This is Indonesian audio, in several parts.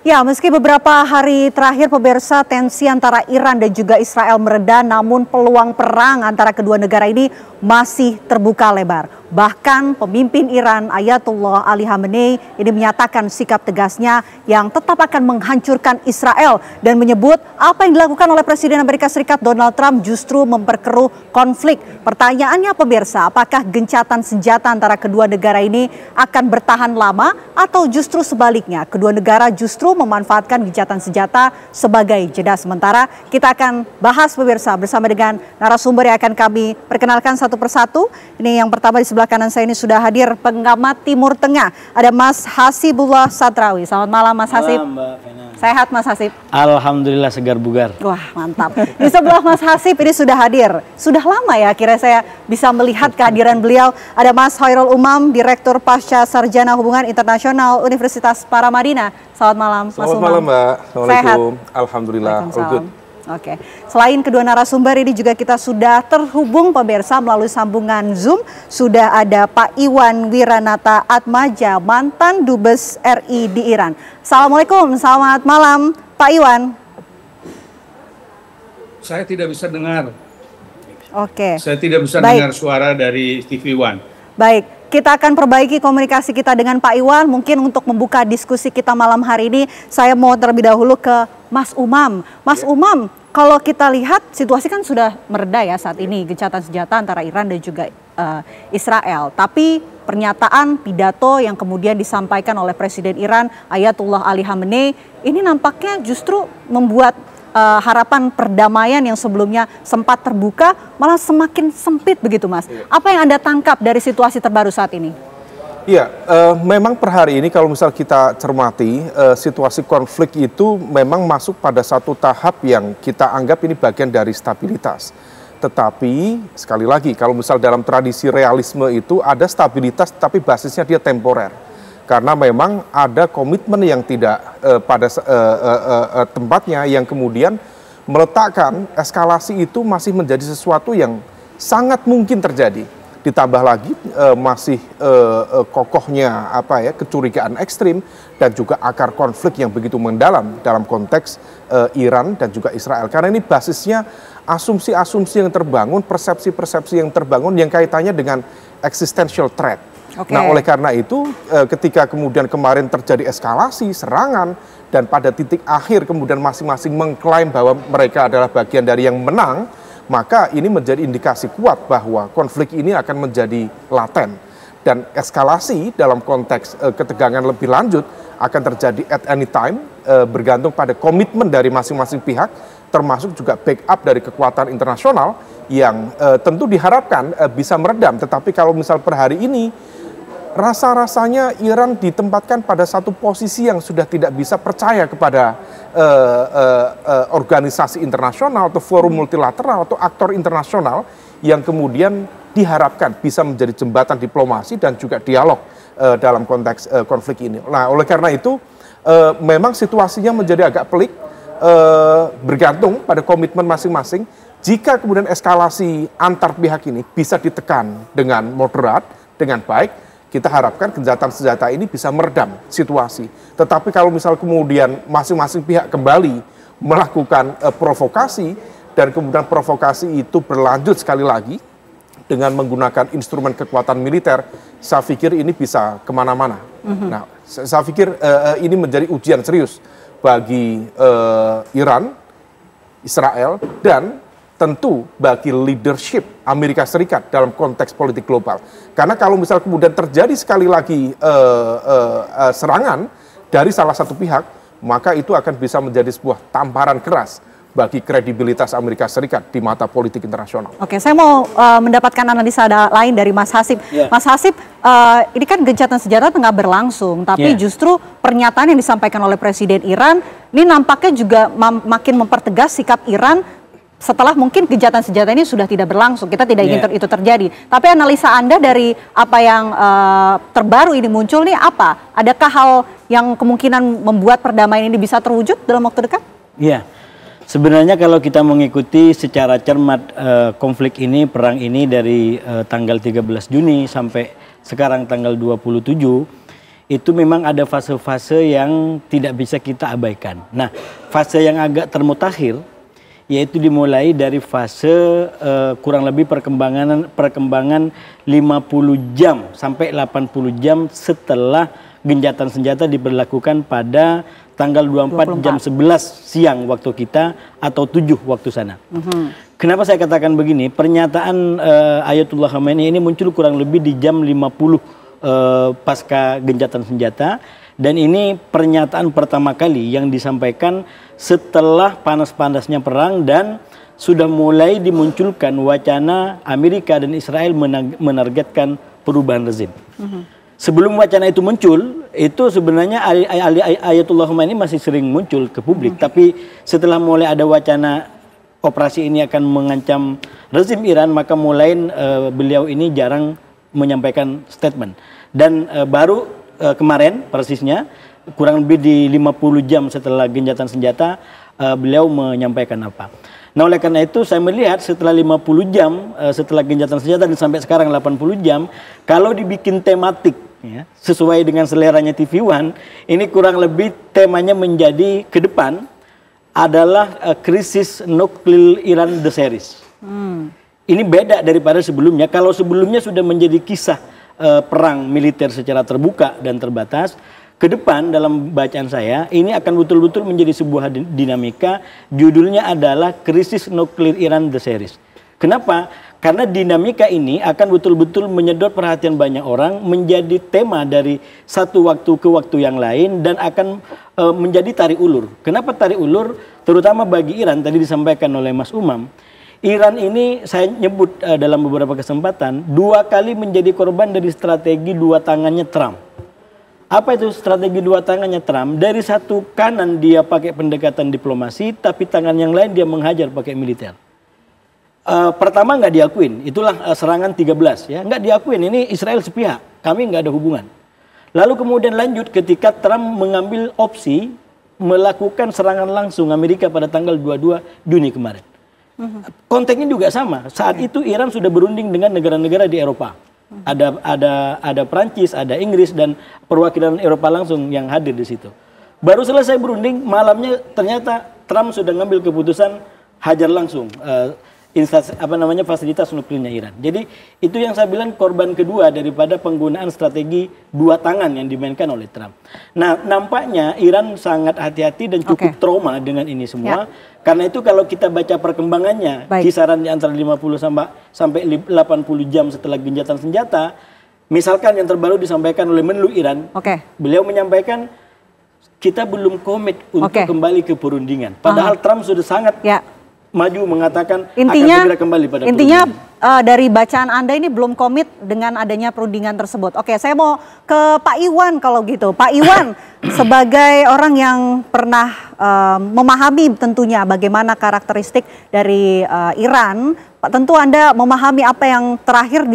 Ya, meski beberapa hari terakhir pemirsa tensi antara Iran dan juga Israel mereda, namun peluang perang antara kedua negara ini masih terbuka lebar. Bahkan pemimpin Iran Ayatollah Ali Khamenei ini menyatakan sikap tegasnya yang tetap akan menghancurkan Israel dan menyebut apa yang dilakukan oleh Presiden Amerika Serikat Donald Trump justru memperkeruh konflik. Pertanyaannya pemirsa, apakah gencatan senjata antara kedua negara ini akan bertahan lama atau justru sebaliknya kedua negara justru memanfaatkan gencatan senjata sebagai jeda sementara? Kita akan bahas pemirsa bersama dengan narasumber yang akan kami perkenalkan satu persatu. Ini yang pertama di sebelah kanan saya ini sudah hadir pengamat Timur Tengah. Ada Mas Hasibullah Satrawi. Selamat malam Mas Hasib. Malam Mbak Vena. Sehat Mas Hasib? Alhamdulillah segar bugar. Wah mantap. Di sebelah Mas Hasib ini sudah hadir. Sudah lama ya kira saya bisa melihat kehadiran beliau. Ada Mas Khairul Umam, Direktur Pasca Sarjana Hubungan Internasional Universitas Paramadina. Selamat malam Mas Umam. Selamat malam Mbak. Assalamualaikum. Sehat? Alhamdulillah. All good. Oke, selain kedua narasumber ini juga kita sudah terhubung pemirsa melalui sambungan Zoom. Sudah ada Pak Iwan Wiranata Atmaja, mantan Dubes RI di Iran. Assalamualaikum, selamat malam Pak Iwan. Saya tidak bisa dengar. Oke. Saya tidak bisa dengar suara dari TV One. Baik. Kita akan perbaiki komunikasi kita dengan Pak Iwan. Mungkin untuk membuka diskusi kita malam hari ini, saya mau terlebih dahulu ke Mas Umam. Mas Umam, kalau kita lihat situasi kan sudah mereda ya saat ini, gencatan senjata antara Iran dan juga Israel. Tapi pernyataan pidato yang kemudian disampaikan oleh Presiden Iran Ayatollah Ali Khamenei ini nampaknya justru membuat harapan perdamaian yang sebelumnya sempat terbuka malah semakin sempit begitu Mas. Apa yang Anda tangkap dari situasi terbaru saat ini? Iya, memang per hari ini kalau misal kita cermati situasi konflik itu memang masuk pada satu tahap yang kita anggap ini bagian dari stabilitas. Tetapi sekali lagi kalau misal dalam tradisi realisme itu ada stabilitas tapi basisnya dia temporer. Karena memang ada komitmen yang tidak pada tempatnya yang kemudian meletakkan eskalasi itu masih menjadi sesuatu yang sangat mungkin terjadi. Ditambah lagi masih kokohnya kecurigaan ekstrim dan juga akar konflik yang begitu mendalam dalam konteks Iran dan juga Israel. Karena ini basisnya asumsi-asumsi yang terbangun, persepsi-persepsi yang terbangun yang kaitannya dengan existential threat. Okay. Nah oleh karena itu ketika kemudian kemarin terjadi eskalasi, serangan, dan pada titik akhir kemudian masing-masing mengklaim bahwa mereka adalah bagian dari yang menang, maka ini menjadi indikasi kuat bahwa konflik ini akan menjadi laten. Dan eskalasi dalam konteks ketegangan lebih lanjut akan terjadi at any time, bergantung pada komitmen dari masing-masing pihak, termasuk juga backup dari kekuatan internasional yang tentu diharapkan bisa meredam. Tetapi kalau misal per hari ini, rasa-rasanya Iran ditempatkan pada satu posisi yang sudah tidak bisa percaya kepada organisasi internasional atau forum multilateral atau aktor internasional yang kemudian diharapkan bisa menjadi jembatan diplomasi dan juga dialog dalam konteks konflik ini. Nah, oleh karena itu memang situasinya menjadi agak pelik, bergantung pada komitmen masing-masing. Jika kemudian eskalasi antar pihak ini bisa ditekan dengan moderat, dengan baik, kita harapkan gencatan senjata ini bisa meredam situasi. Tetapi kalau misal kemudian masing-masing pihak kembali melakukan provokasi dan kemudian provokasi itu berlanjut sekali lagi dengan menggunakan instrumen kekuatan militer, saya pikir ini bisa kemana-mana. Nah, saya pikir ini menjadi ujian serius bagi Iran, Israel, dan tentu bagi leadership Amerika Serikat dalam konteks politik global. Karena kalau misal kemudian terjadi sekali lagi serangan dari salah satu pihak, maka itu akan bisa menjadi sebuah tamparan keras bagi kredibilitas Amerika Serikat di mata politik internasional. Oke, saya mau mendapatkan analisa lain dari Mas Hasib. Mas Hasib, ini kan gencatan senjata tengah berlangsung, tapi justru pernyataan yang disampaikan oleh Presiden Iran ini nampaknya juga makin mempertegas sikap Iran setelah mungkin gencatan senjata ini sudah tidak berlangsung. Kita tidak ingin itu terjadi. Tapi analisa Anda dari apa yang terbaru ini muncul nih apa? Adakah hal yang kemungkinan membuat perdamaian ini bisa terwujud dalam waktu dekat? Iya. Sebenarnya kalau kita mengikuti secara cermat konflik ini, perang ini dari tanggal 13 Juni sampai sekarang tanggal 27, itu memang ada fase-fase yang tidak bisa kita abaikan. Nah, fase yang agak termutakhir yaitu dimulai dari fase kurang lebih perkembangan 50 jam sampai 80 jam setelah gencatan senjata diberlakukan pada tanggal 24 jam 11 siang waktu kita atau 7 waktu sana. Kenapa saya katakan begini? Pernyataan Ayatullah Khamenei ini muncul kurang lebih di jam 50 pasca gencatan senjata, dan ini pernyataan pertama kali yang disampaikan setelah panas-panasnya perang dan sudah mulai dimunculkan wacana Amerika dan Israel menargetkan perubahan rezim. Sebelum wacana itu muncul, itu sebenarnya Ayatullah Khamenei masih sering muncul ke publik, tapi setelah mulai ada wacana operasi ini akan mengancam rezim Iran, maka mulai beliau ini jarang menyampaikan statement. Dan baru kemarin persisnya kurang lebih di 50 jam setelah gencatan senjata beliau menyampaikan apa. Nah, oleh karena itu saya melihat setelah 50 jam setelah gencatan senjata dan sampai sekarang 80 jam, kalau dibikin tematik ya, sesuai dengan seleranya TV One, ini kurang lebih temanya menjadi ke depan adalah krisis nuklir Iran the series. Ini beda daripada sebelumnya. Kalau sebelumnya sudah menjadi kisah perang militer secara terbuka dan terbatas, ke depan dalam bacaan saya ini akan betul-betul menjadi sebuah dinamika. Judulnya adalah krisis nuklir Iran the series. Kenapa? Karena dinamika ini akan betul-betul menyedot perhatian banyak orang, menjadi tema dari satu waktu ke waktu yang lain, dan akan menjadi tarik ulur. Kenapa tarik ulur? Terutama bagi Iran, tadi disampaikan oleh Mas Umam. Iran ini saya nyebut dalam beberapa kesempatan 2 kali menjadi korban dari strategi 2 tangannya Trump. Apa itu strategi 2 tangannya Trump? Dari satu kanan dia pakai pendekatan diplomasi, tapi tangan yang lain dia menghajar pakai militer. Pertama nggak diakuin, itulah serangan 13 ya, nggak diakuin, ini Israel sepihak, kami nggak ada hubungan. Lalu kemudian lanjut ketika Trump mengambil opsi melakukan serangan langsung Amerika pada tanggal 22 Juni kemarin. Konteksnya juga sama. Saat itu Iran sudah berunding dengan negara-negara di Eropa. Ada Prancis, ada Inggris, dan perwakilan Eropa langsung yang hadir di situ. Baru selesai berunding, malamnya ternyata Trump sudah ngambil keputusan hajar langsung fasilitas nuklirnya Iran. Jadi itu yang saya bilang korban kedua daripada penggunaan strategi 2 tangan yang dimainkan oleh Trump. Nah, nampaknya Iran sangat hati-hati dan cukup trauma dengan ini semua. Karena itu kalau kita baca perkembangannya, kisaran di antara 50 sampai 80 jam setelah gencatan senjata, misalkan yang terbaru disampaikan oleh Menlu Iran, beliau menyampaikan kita belum komit untuk kembali ke perundingan. Padahal Trump sudah sangat maju mengatakan akan segera kembali pada intinya dari bacaan Anda ini belum komit dengan adanya perundingan tersebut. Oke, saya mau ke Pak Iwan kalau gitu. Pak Iwan, sebagai orang yang pernah memahami tentunya bagaimana karakteristik dari Iran, tentu Anda memahami apa yang terakhir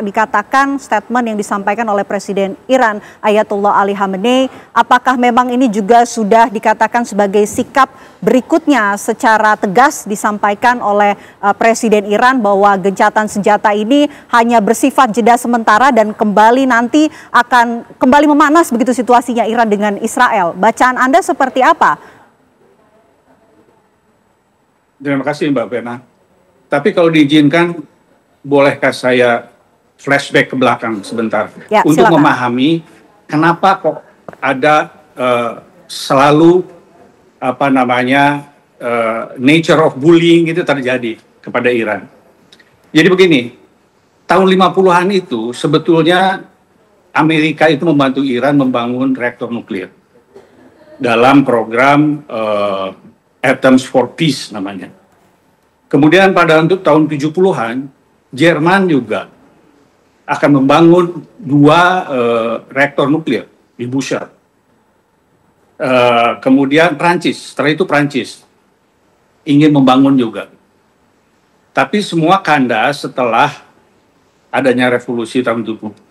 dikatakan statement yang disampaikan oleh Presiden Iran Ayatullah Ali Khamenei. Apakah memang ini juga sudah dikatakan sebagai sikap berikutnya secara tegas disampaikan oleh Presiden Iran bahwa gencatan senjata ini hanya bersifat jeda sementara dan kembali nanti akan kembali memanas begitu situasinya Iran dengan Israel. Bacaan Anda seperti apa? Terima kasih Mbak Pena. Tapi kalau diizinkan, bolehkah saya flashback ke belakang sebentar untuk silakan memahami kenapa kok ada selalu nature of bullying itu terjadi kepada Iran. Jadi begini, tahun 50-an itu sebetulnya Amerika itu membantu Iran membangun reaktor nuklir dalam program Atoms for Peace namanya. Kemudian pada untuk tahun 70-an, Jerman juga akan membangun 2 reaktor nuklir di Bushehr. Kemudian Prancis, setelah itu Prancis ingin membangun juga. Tapi semua kandas setelah adanya revolusi tahun 79.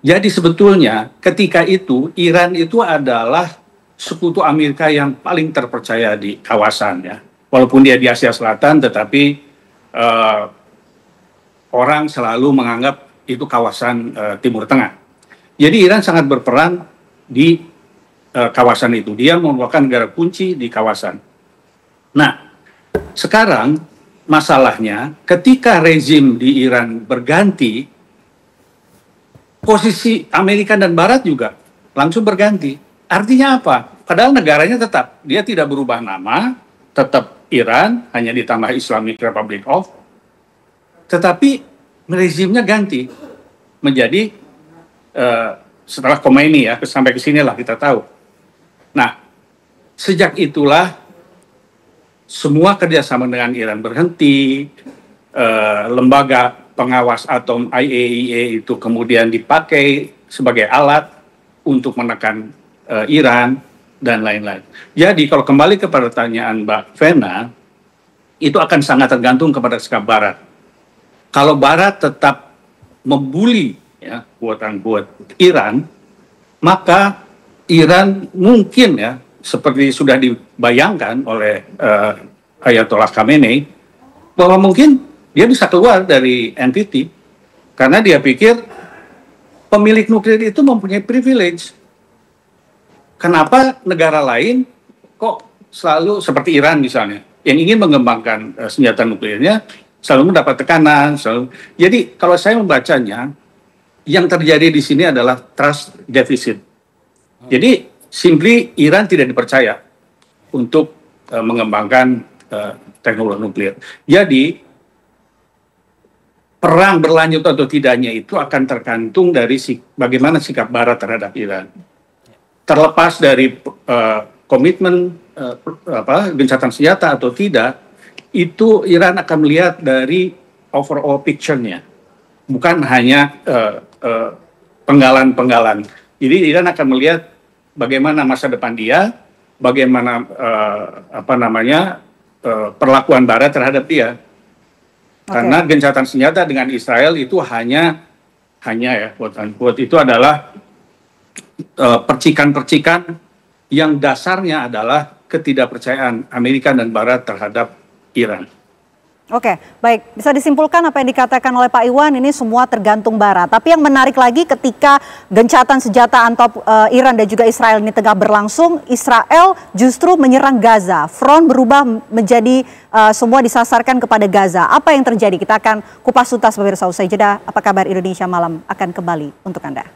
Jadi sebetulnya ketika itu Iran itu adalah sekutu Amerika yang paling terpercaya di kawasan ya. Walaupun dia di Asia Selatan, tetapi orang selalu menganggap itu kawasan Timur Tengah. Jadi Iran sangat berperan di kawasan itu. Dia merupakan negara kunci di kawasan. Nah, sekarang masalahnya ketika rezim di Iran berganti, posisi Amerika dan Barat juga langsung berganti. Artinya apa? Padahal negaranya tetap, dia tidak berubah nama, tetap Iran, hanya ditambah Islamic Republic of, tetapi rezimnya ganti menjadi setelah Khomeini ya, sampai ke sinilah kita tahu. Nah, sejak itulah semua kerjasama dengan Iran berhenti, lembaga pengawas atom IAEA itu kemudian dipakai sebagai alat untuk menekan Iran dan lain-lain. Jadi kalau kembali ke pertanyaan Mbak Vena, itu akan sangat tergantung kepada sikap Barat. Kalau Barat tetap membuli ya, quote-unquote Iran, maka Iran mungkin ya, seperti sudah dibayangkan oleh Ayatollah Khamenei, bahwa mungkin dia bisa keluar dari NPT karena dia pikir pemilik nuklir itu mempunyai privilege. Kenapa negara lain kok selalu seperti Iran misalnya, yang ingin mengembangkan senjata nuklirnya selalu mendapat tekanan. Jadi kalau saya membacanya, yang terjadi di sini adalah trust deficit. Jadi simply Iran tidak dipercaya untuk mengembangkan teknologi nuklir. Jadi perang berlanjut atau tidaknya itu akan tergantung dari bagaimana sikap Barat terhadap Iran. Terlepas dari komitmen gencatan senjata atau tidak, itu Iran akan melihat dari overall picture-nya, bukan hanya penggalan-penggalan. Jadi Iran akan melihat bagaimana masa depan dia, bagaimana perlakuan Barat terhadap dia. Karena gencatan senjata dengan Israel itu hanya ya quote-unquote itu adalah percikan-percikan yang dasarnya adalah ketidakpercayaan Amerika dan Barat terhadap Iran. Oke, baik. Bisa disimpulkan apa yang dikatakan oleh Pak Iwan, ini semua tergantung Barat. Tapi yang menarik lagi ketika gencatan senjata antara Iran dan juga Israel ini tengah berlangsung, Israel justru menyerang Gaza. Front berubah menjadi semua disasarkan kepada Gaza. Apa yang terjadi? Kita akan kupas tuntas pemirsa usai jeda. Apa kabar Indonesia Malam akan kembali untuk Anda.